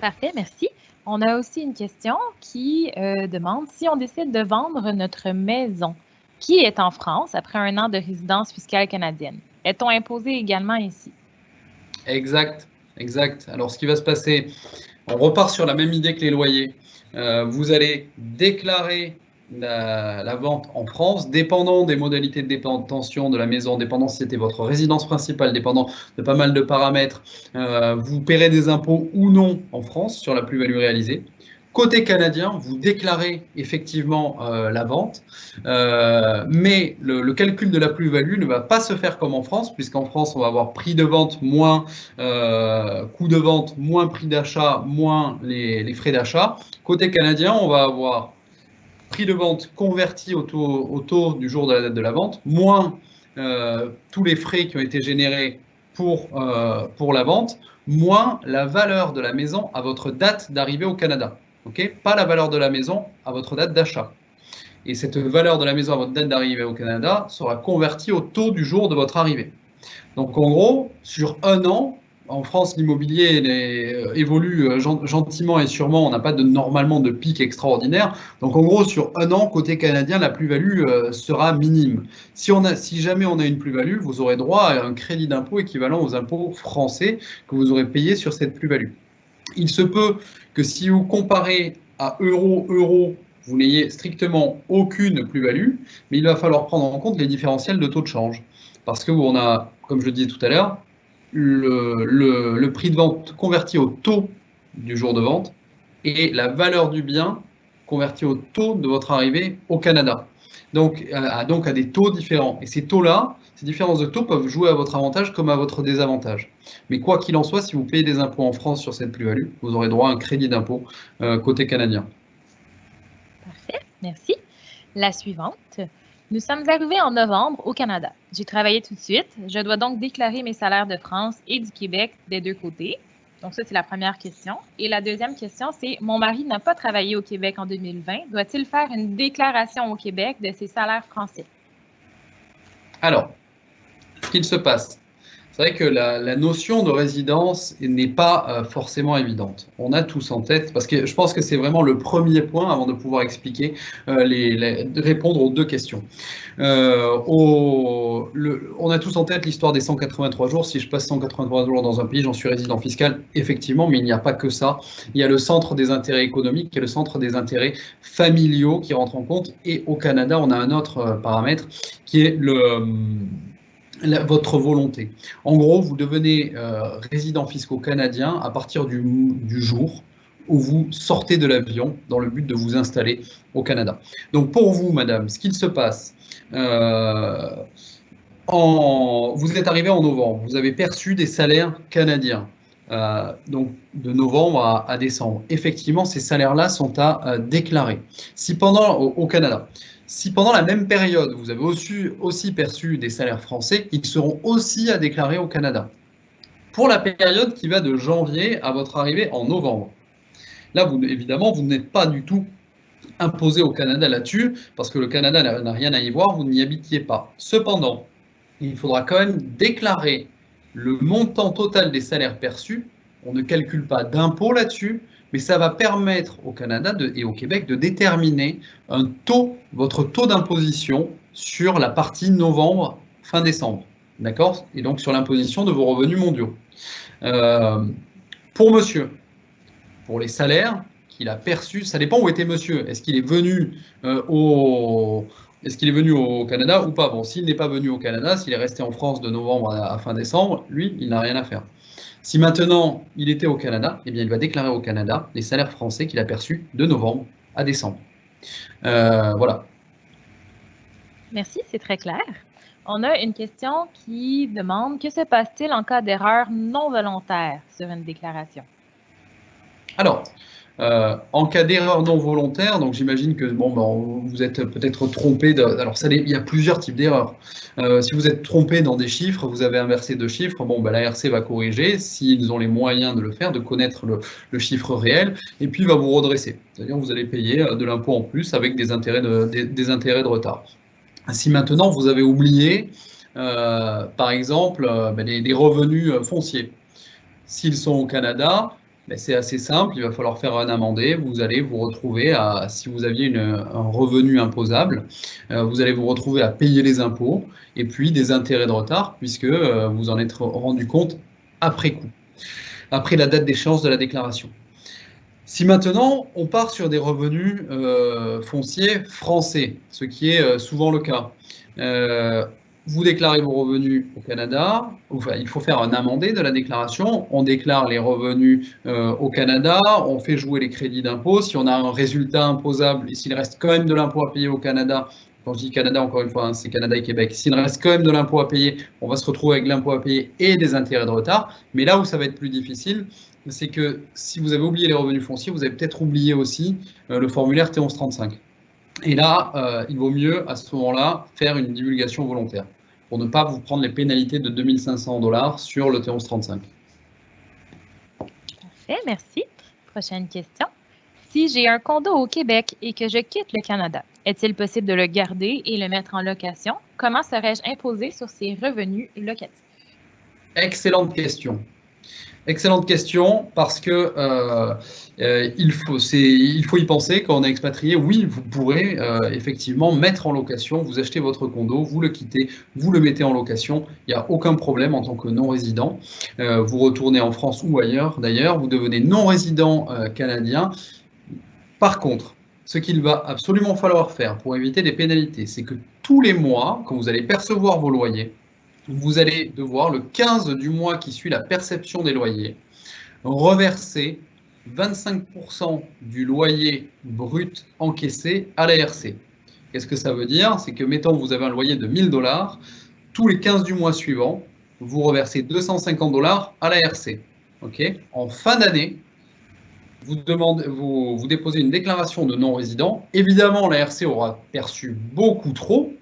Parfait, merci. On a aussi une question qui demande si on décide de vendre notre maison qui est en France après un an de résidence fiscale canadienne. Est-on imposé également ici? Exact, exact. Alors, ce qui va se passer, on repart sur la même idée que les loyers. Vous allez déclarer la vente en France, dépendant des modalités de détention de la maison, dépendant si c'était votre résidence principale, dépendant de pas mal de paramètres, vous paierez des impôts ou non en France sur la plus-value réalisée. Côté canadien, vous déclarez effectivement la vente, mais le calcul de la plus-value ne va pas se faire comme en France, puisqu'en France, on va avoir prix de vente moins coût de vente, moins prix d'achat, moins les frais d'achat. Côté canadien, on va avoir prix de vente converti au taux du jour de la date de la vente, moins tous les frais qui ont été générés pour la vente, moins la valeur de la maison à votre date d'arrivée au Canada. Okay, pas la valeur de la maison à votre date d'achat. Et cette valeur de la maison à votre date d'arrivée au Canada sera convertie au taux du jour de votre arrivée. Donc en gros, sur un an, en France, l'immobilier évolue gentiment et sûrement. On n'a pas normalement de pic extraordinaire. Donc en gros, sur un an, côté canadien, la plus-value sera minime. Si jamais on a une plus-value, vous aurez droit à un crédit d'impôt équivalent aux impôts français que vous aurez payé sur cette plus-value. Il se peut que si vous comparez à euro, vous n'ayez strictement aucune plus-value, mais il va falloir prendre en compte les différentiels de taux de change. Parce qu'on a, comme je disais tout à l'heure, le prix de vente converti au taux du jour de vente et la valeur du bien converti au taux de votre arrivée au Canada. Donc à des taux différents. Et ces taux-là, ces différences de taux peuvent jouer à votre avantage comme à votre désavantage. Mais quoi qu'il en soit, si vous payez des impôts en France sur cette plus-value, vous aurez droit à un crédit d'impôt côté canadien. Parfait, merci. La suivante. Nous sommes arrivés en novembre au Canada. J'ai travaillé tout de suite. Je dois donc déclarer mes salaires de France et du Québec des deux côtés. Donc ça, c'est la première question. Et la deuxième question, c'est « Mon mari n'a pas travaillé au Québec en 2020. Doit-il faire une déclaration au Québec de ses salaires français? » Alors, ce qu'il se passe, c'est vrai que la notion de résidence n'est pas forcément évidente. On a tous en tête, parce que je pense que c'est vraiment le premier point avant de pouvoir expliquer, de répondre aux deux questions. On a tous en tête l'histoire des 183 jours. Si je passe 183 jours dans un pays, j'en suis résident fiscal, effectivement, mais il n'y a pas que ça. Il y a le centre des intérêts économiques et le centre des intérêts familiaux qui rentrent en compte. Et au Canada, on a un autre paramètre qui est votre volonté. En gros, vous devenez résident fiscal canadien à partir du jour où vous sortez de l'avion dans le but de vous installer au Canada. Donc pour vous, madame, ce qu'il se passe, vous êtes arrivé en novembre, vous avez perçu des salaires canadiens, donc de novembre à décembre. Effectivement, ces salaires-là sont à déclarer. Au Canada, si pendant la même période, vous avez aussi perçu des salaires français, ils seront aussi à déclarer au Canada. Pour la période qui va de janvier à votre arrivée en novembre. Là, évidemment, vous n'êtes pas du tout imposé au Canada là-dessus, parce que le Canada n'a rien à y voir, vous n'y habitiez pas. Cependant, il faudra quand même déclarer le montant total des salaires perçus. On ne calcule pas d'impôt là-dessus, mais ça va permettre au Canada et au Québec de déterminer votre taux d'imposition sur la partie novembre, fin décembre. D'accord? Et donc sur l'imposition de vos revenus mondiaux. Pour monsieur, pour les salaires qu'il a perçus, ça dépend où était monsieur. Est-ce qu'il est venu au Canada ou pas? Bon, s'il n'est pas venu au Canada, s'il est resté en France de novembre à fin décembre, lui, il n'a rien à faire. Si maintenant il était au Canada, eh bien il va déclarer au Canada les salaires français qu'il a perçus de novembre à décembre. Voilà. Merci, c'est très clair. On a une question qui demande « Que se passe-t-il en cas d'erreur non volontaire sur une déclaration? » Alors, en cas d'erreur non volontaire, donc j'imagine que vous êtes peut-être trompé. Il y a plusieurs types d'erreurs. Si vous êtes trompé dans des chiffres, vous avez inversé deux chiffres, l'ARC va corriger s'ils ont les moyens de le faire, de connaître le chiffre réel, et puis va vous redresser. C'est-à-dire que vous allez payer de l'impôt en plus avec des intérêts de retard. Si maintenant vous avez oublié, par exemple, des revenus fonciers, s'ils sont au Canada, c'est assez simple, il va falloir faire un amendé, vous allez vous retrouver si vous aviez un revenu imposable, vous allez vous retrouver à payer les impôts et puis des intérêts de retard puisque vous en êtes rendu compte après coup, après la date d'échéance de la déclaration. Si maintenant on part sur des revenus fonciers français, ce qui est souvent le cas, vous déclarez vos revenus au Canada, il faut faire un amendé de la déclaration, on déclare les revenus au Canada, on fait jouer les crédits d'impôt, si on a un résultat imposable et s'il reste quand même de l'impôt à payer au Canada, quand je dis Canada encore une fois, c'est Canada et Québec, s'il reste quand même de l'impôt à payer, on va se retrouver avec l'impôt à payer et des intérêts de retard, mais là où ça va être plus difficile, c'est que si vous avez oublié les revenus fonciers, vous avez peut-être oublié aussi le formulaire T1135. Et là, il vaut mieux à ce moment-là faire une divulgation volontaire pour ne pas vous prendre les pénalités de 2 500 $ sur le T1135. Parfait, merci. Prochaine question. Si j'ai un condo au Québec et que je quitte le Canada, est-il possible de le garder et le mettre en location? Comment serais-je imposé sur ces revenus locatifs? Excellente question. Excellente question parce que il faut y penser quand on est expatrié. Oui, vous pourrez effectivement mettre en location, vous achetez votre condo, vous le quittez, vous le mettez en location. Il n'y a aucun problème en tant que non-résident. Vous retournez en France ou ailleurs d'ailleurs, vous devenez non-résident canadien. Par contre, ce qu'il va absolument falloir faire pour éviter des pénalités, c'est que tous les mois, quand vous allez percevoir vos loyers, vous allez devoir, le 15 du mois qui suit la perception des loyers, reverser 25% du loyer brut encaissé à l'ARC. Qu'est-ce que ça veut dire? C'est que, mettons, vous avez un loyer de 1000 $, tous les 15 du mois suivant, vous reversez 250 $ à l'ARC. Okay? En fin d'année, vous déposez une déclaration de non-résident. Évidemment, l'ARC aura perçu beaucoup trop.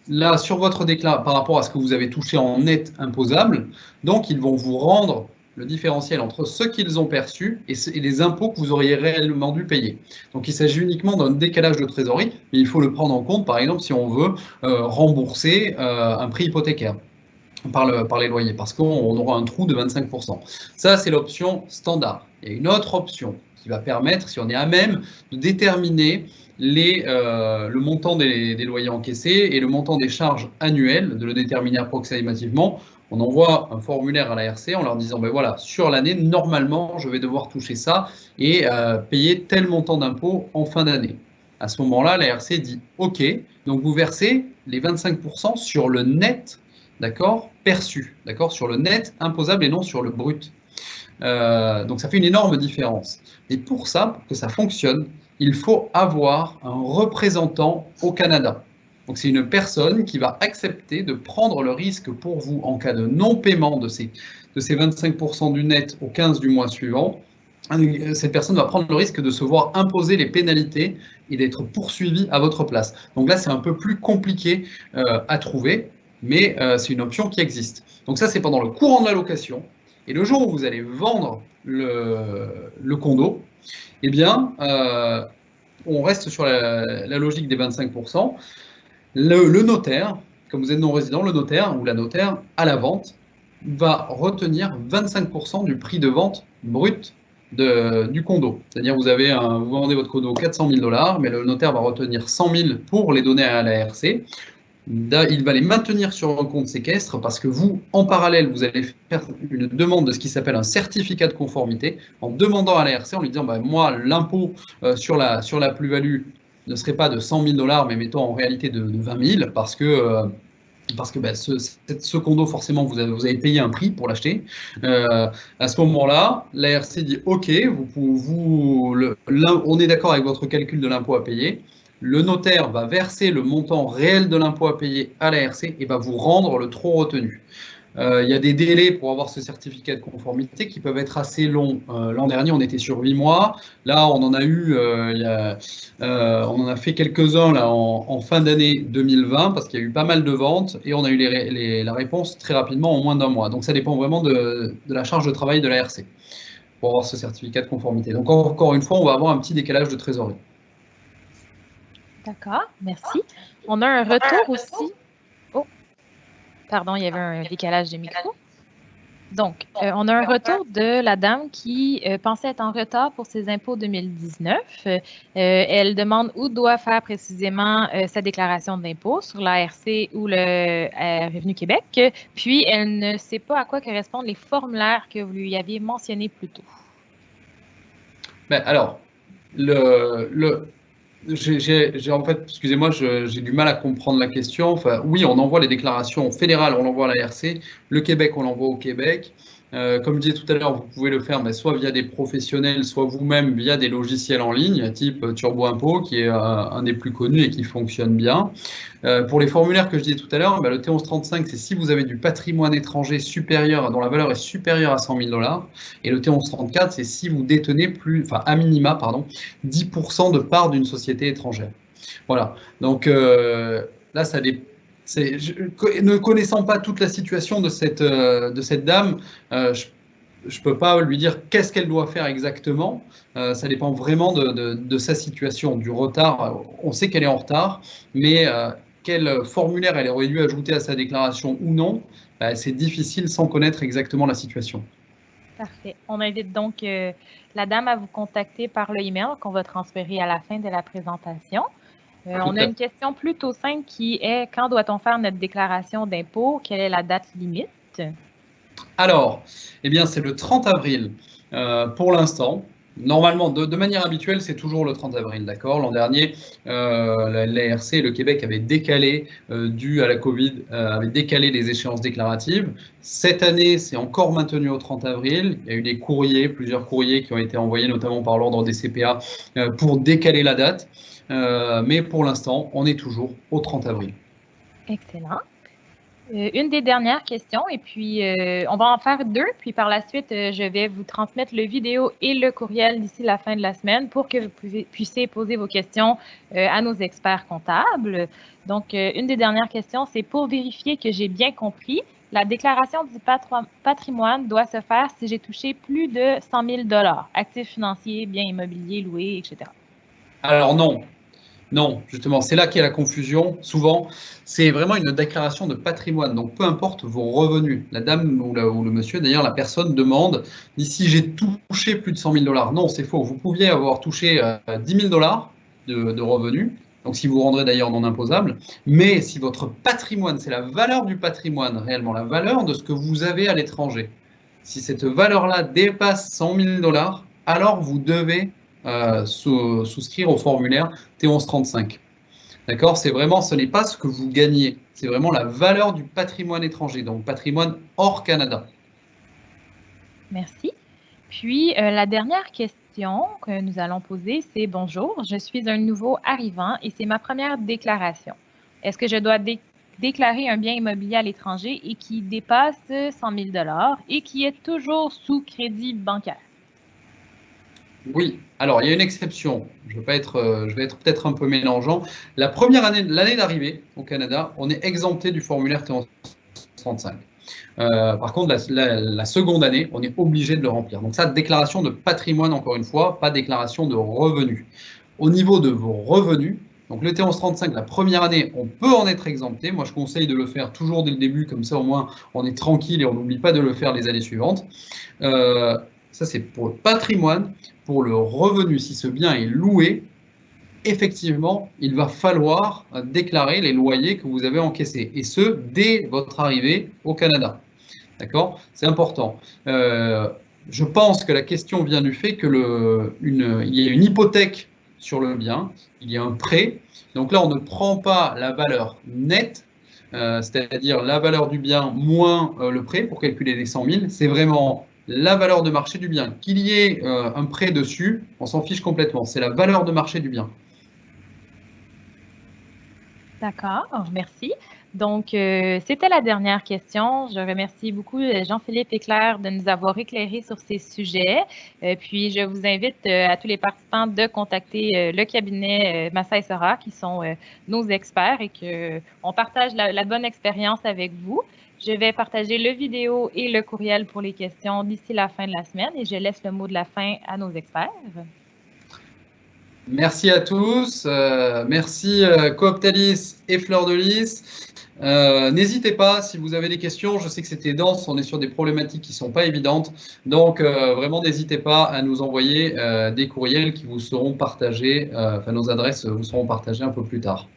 Là, sur votre déclaration, par rapport à ce que vous avez touché en net imposable, donc ils vont vous rendre le différentiel entre ce qu'ils ont perçu et les impôts que vous auriez réellement dû payer. Donc il s'agit uniquement d'un décalage de trésorerie, mais il faut le prendre en compte, par exemple, si on veut rembourser un prix hypothécaire par les loyers, parce qu'on aura un trou de 25%. Ça, c'est l'option standard. Il y a une autre option qui va permettre, si on est à même, de déterminer le montant des loyers encaissés et le montant des charges annuelles, de le déterminer approximativement. On envoie un formulaire à l'ARC en leur disant, ben voilà, sur l'année, normalement, je vais devoir toucher ça et payer tel montant d'impôt en fin d'année. À ce moment-là, l'ARC dit, OK, donc vous versez les 25% sur le net, d'accord, perçu, d'accord, sur le net imposable et non sur le brut. Donc ça fait une énorme différence. Et pour ça, pour que ça fonctionne, il faut avoir un représentant au Canada. Donc c'est une personne qui va accepter de prendre le risque pour vous en cas de non-paiement de ces 25% du net au 15 du mois suivant. Cette personne va prendre le risque de se voir imposer les pénalités et d'être poursuivie à votre place. Donc là, c'est un peu plus compliqué à trouver, mais c'est une option qui existe. Donc ça, c'est pendant le courant de la location. Et le jour où vous allez vendre le condo, eh bien, on reste sur la logique des 25%. Le notaire, comme vous êtes non-résident, le notaire ou la notaire, à la vente, va retenir 25% du prix de vente brut du condo. C'est-à-dire, vous vendez votre condo 400 000 $, mais le notaire va retenir 100 000 pour les donner à l'ARC. Il va les maintenir sur un compte séquestre parce que vous, en parallèle, vous allez faire une demande de ce qui s'appelle un certificat de conformité en demandant à l'ARC, en lui disant, moi, l'impôt sur la plus-value ne serait pas de 100 000 $, mais mettons en réalité de 20 000 parce que ce condo, forcément, vous avez payé un prix pour l'acheter. À ce moment-là, l'ARC dit « Ok, on est d'accord avec votre calcul de l'impôt à payer ». Le notaire va verser le montant réel de l'impôt à payer à l'ARC et va vous rendre le trop retenu. Il y a des délais pour avoir ce certificat de conformité qui peuvent être assez longs. L'an dernier, on était sur 8 mois. Là, on en a eu, on en a fait quelques-uns là en fin d'année 2020 parce qu'il y a eu pas mal de ventes et on a eu la réponse très rapidement en moins d'un mois. Donc, ça dépend vraiment de la charge de travail de l'ARC pour avoir ce certificat de conformité. Donc, encore une fois, on va avoir un petit décalage de trésorerie. D'accord, merci. On a un retour aussi. Oh, pardon, il y avait un décalage de micro. Donc, on a un retour de la dame qui pensait être en retard pour ses impôts 2019. Elle demande où doit faire précisément sa déclaration d'impôt, sur l'ARC ou le Revenu Québec. Puis, elle ne sait pas à quoi correspondent les formulaires que vous lui aviez mentionnés plus tôt. Alors, en fait, excusez-moi, j'ai du mal à comprendre la question. Enfin, oui, on envoie les déclarations fédérales, on l'envoie à l'ARC. Le Québec, on l'envoie au Québec. Comme je disais tout à l'heure, vous pouvez le faire soit via des professionnels, soit vous-même via des logiciels en ligne, type Turbo Impôt, qui est un des plus connus et qui fonctionne bien. Pour les formulaires que je disais tout à l'heure, le T1135, c'est si vous avez du patrimoine étranger supérieur, dont la valeur est supérieure à 100 000 $. Et le T1134, c'est si vous détenez à minima, 10% de part d'une société étrangère. Voilà. Donc là, ça dépend. Ne connaissant pas toute la situation de cette dame, je ne peux pas lui dire qu'est-ce qu'elle doit faire exactement. Ça dépend vraiment de sa situation, du retard. On sait qu'elle est en retard, mais quel formulaire elle aurait dû ajouter à sa déclaration ou non, c'est difficile sans connaître exactement la situation. Parfait. On invite donc la dame à vous contacter par le email qu'on va transférer à la fin de la présentation. On a une question plutôt simple qui est: quand doit-on faire notre déclaration d'impôt? Quelle est la date limite? Alors, eh bien, c'est le 30 avril pour l'instant. Normalement, de manière habituelle, c'est toujours le 30 avril, d'accord? L'an dernier, l'ARC et le Québec avaient décalé, dû à la Covid, avaient décalé les échéances déclaratives. Cette année, c'est encore maintenu au 30 avril. Il y a eu des courriers, plusieurs courriers qui ont été envoyés, notamment par l'ordre des CPA, pour décaler la date. Mais pour l'instant, on est toujours au 30 avril. Excellent. Une des dernières questions, et puis on va en faire deux, puis par la suite, je vais vous transmettre le vidéo et le courriel d'ici la fin de la semaine pour que vous puissiez poser vos questions à nos experts comptables. Donc, une des dernières questions, c'est: pour vérifier que j'ai bien compris, la déclaration du patrimoine doit se faire si j'ai touché plus de 100 000 $, actifs financiers, biens immobiliers, loués, etc. Alors non. Non, justement, c'est là qu'est la confusion. Souvent, c'est vraiment une déclaration de patrimoine. Donc, peu importe vos revenus. La dame ou le monsieur, d'ailleurs, la personne demande si j'ai touché plus de 100 000 $. Non, c'est faux. Vous pouviez avoir touché 10 000 $ de revenus. Donc, si vous rendrez d'ailleurs non imposable. Mais si votre patrimoine, c'est la valeur du patrimoine, réellement la valeur de ce que vous avez à l'étranger, si cette valeur-là dépasse 100 000 $, alors vous devez souscrire au formulaire T1135. D'accord? C'est vraiment, ce n'est pas ce que vous gagnez, c'est vraiment la valeur du patrimoine étranger, donc patrimoine hors Canada. Merci. Puis, la dernière question que nous allons poser, c'est: bonjour, je suis un nouveau arrivant et c'est ma première déclaration. Est-ce que je dois déclarer un bien immobilier à l'étranger et qui dépasse 100 000 $ et qui est toujours sous crédit bancaire? Oui, alors il y a une exception. Je vais être peut-être un peu mélangeant. La première année, l'année d'arrivée au Canada, on est exempté du formulaire T1135. Par contre, la seconde année, on est obligé de le remplir. Donc ça, déclaration de patrimoine, encore une fois, pas déclaration de revenus. Au niveau de vos revenus, donc le T1135, la première année, on peut en être exempté. Moi, je conseille de le faire toujours dès le début, comme ça au moins on est tranquille et on n'oublie pas de le faire les années suivantes. Ça, c'est pour le patrimoine. Pour le revenu, si ce bien est loué, effectivement, il va falloir déclarer les loyers que vous avez encaissés, et ce, dès votre arrivée au Canada. D'accord? C'est important. Je pense que la question vient du fait que il y a une hypothèque sur le bien, il y a un prêt. Donc là, on ne prend pas la valeur nette, c'est-à-dire la valeur du bien moins le prêt pour calculer les 100 000. C'est vraiment la valeur de marché du bien. Qu'il y ait un prêt dessus, on s'en fiche complètement. C'est la valeur de marché du bien. D'accord, merci. Donc, c'était la dernière question. Je remercie beaucoup Jean-Philippe et Claire de nous avoir éclairés sur ces sujets. Puis, je vous invite à tous les participants de contacter le cabinet Massa & Sora, qui sont nos experts, et qu'on partage la bonne expérience avec vous. Je vais partager le vidéo et le courriel pour les questions d'ici la fin de la semaine, et je laisse le mot de la fin à nos experts. Merci à tous. Merci Cooptalis et Fleur de Lys. N'hésitez pas si vous avez des questions. Je sais que c'était dense, on est sur des problématiques qui ne sont pas évidentes. Donc, vraiment, n'hésitez pas à nous envoyer des courriels qui vous seront partagés, enfin, nos adresses vous seront partagées un peu plus tard.